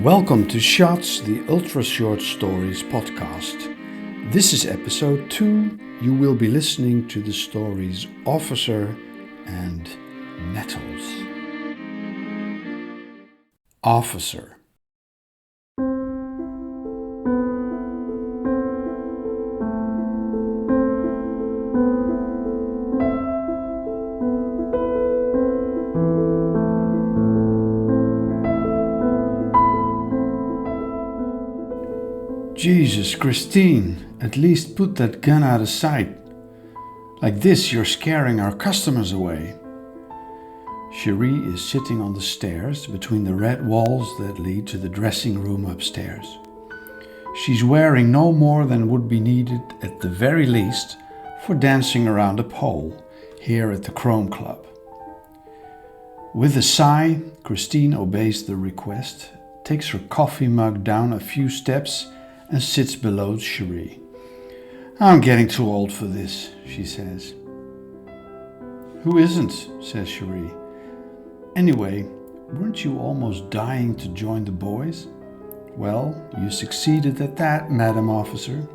Welcome to Shots, the Ultra Short Stories podcast. This is episode 2. You will be listening to the stories Officer and Nettles. Officer. Jesus, Christine, at least put that gun out of sight. Like this, you're scaring our customers away. Cherie is sitting on the stairs between the red walls that lead to the dressing room upstairs. She's wearing no more than would be needed at the very least for dancing around a pole here at the Chrome Club. With a sigh, Christine obeys the request, takes her coffee mug down a few steps and sits below Cherie. I'm getting too old for this, she says. Who isn't, says Cherie. Anyway, weren't you almost dying to join the boys? Well, you succeeded at that, Madam Officer.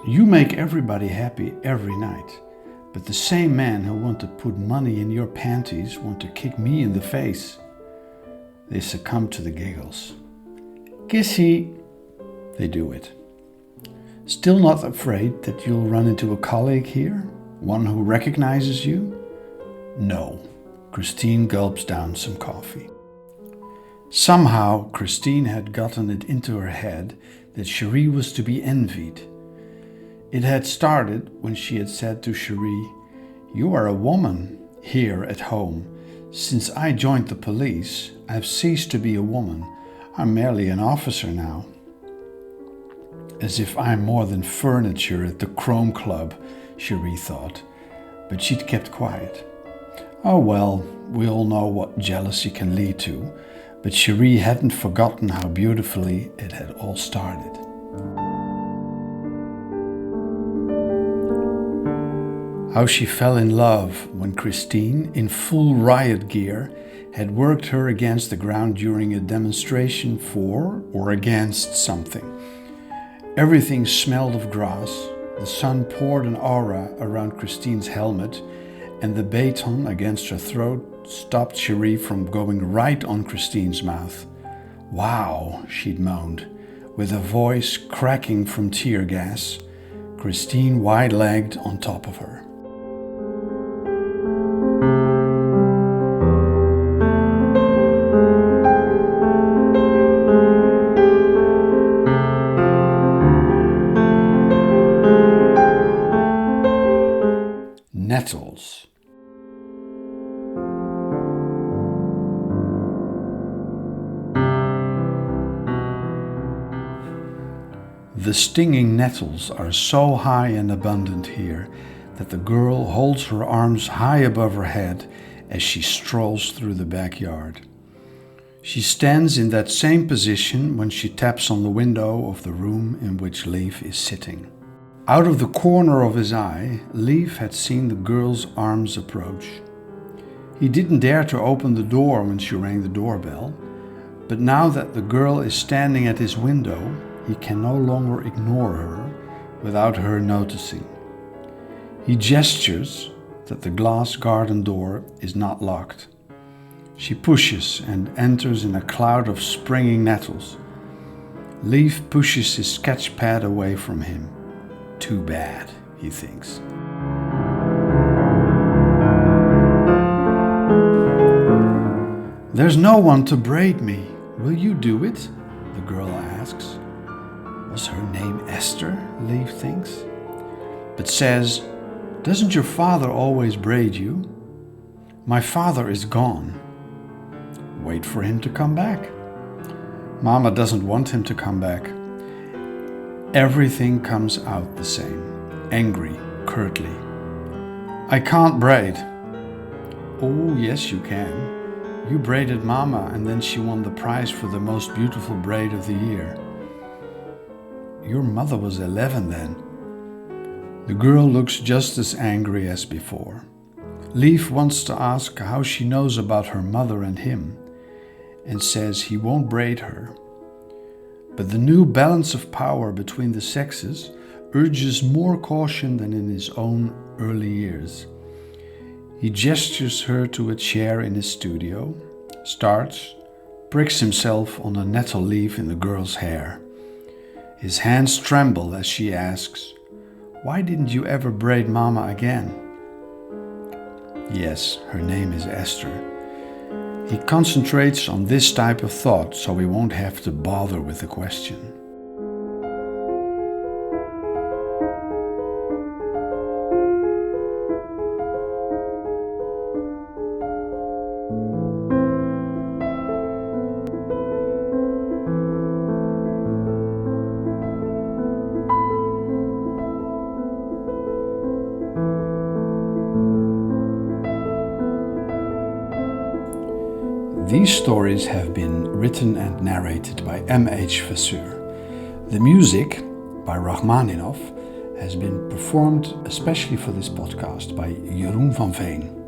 You make everybody happy every night, but the same men who want to put money in your panties want to kick me in the face. They succumb to the giggles. Kissy, they do it. Still not afraid that you'll run into a colleague here? One who recognizes you? No. Christine gulps down some coffee. Somehow, Christine had gotten it into her head that Cherie was to be envied. It had started when she had said to Cherie, "You are a woman here at home. Since I joined the police, I've ceased to be a woman. I'm merely an officer now." As if I'm more than furniture at the Chrome Club, Cherie thought, but she'd kept quiet. Oh well, we all know what jealousy can lead to, but Cherie hadn't forgotten how beautifully it had all started. How she fell in love when Christine, in full riot gear, had worked her against the ground during a demonstration for or against something. Everything smelled of grass, the sun poured an aura around Christine's helmet, and the baton against her throat stopped Cherie from going right on Christine's mouth. Wow, she'd moaned, with a voice cracking from tear gas, Christine wide-legged on top of her. Nettles. The stinging nettles are so high and abundant here that the girl holds her arms high above her head as she strolls through the backyard. She stands in that same position when she taps on the window of the room in which Leaf is sitting. Out of the corner of his eye, Leaf had seen the girl's arms approach. He didn't dare to open the door when she rang the doorbell, but now that the girl is standing at his window, he can no longer ignore her without her noticing. He gestures that the glass garden door is not locked. She pushes and enters in a cloud of springing nettles. Leaf pushes his sketch pad away from him. Too bad, he thinks. There's no one to braid me. Will you do it? The girl asks. Was her name Esther? Leaf thinks. But says, doesn't your father always braid you? My father is gone. Wait for him to come back. Mama doesn't want him to come back. Everything comes out the same, angry, curtly. I can't braid. Oh, yes you can. You braided Mama and then she won the prize for the most beautiful braid of the year. Your mother was 11 then. The girl looks just as angry as before. Leaf wants to ask how she knows about her mother and him, and says he won't braid her. But the new balance of power between the sexes urges more caution than in his own early years. He gestures her to a chair in his studio, starts, pricks himself on a nettle leaf in the girl's hair. His hands tremble as she asks, "Why didn't you ever braid Mama again?" Yes, her name is Esther. He concentrates on this type of thought so he won't have to bother with the question. These stories have been written and narrated by M.H. Vesseur. The music, by Rachmaninov, has been performed especially for this podcast by Jeroen van Veen.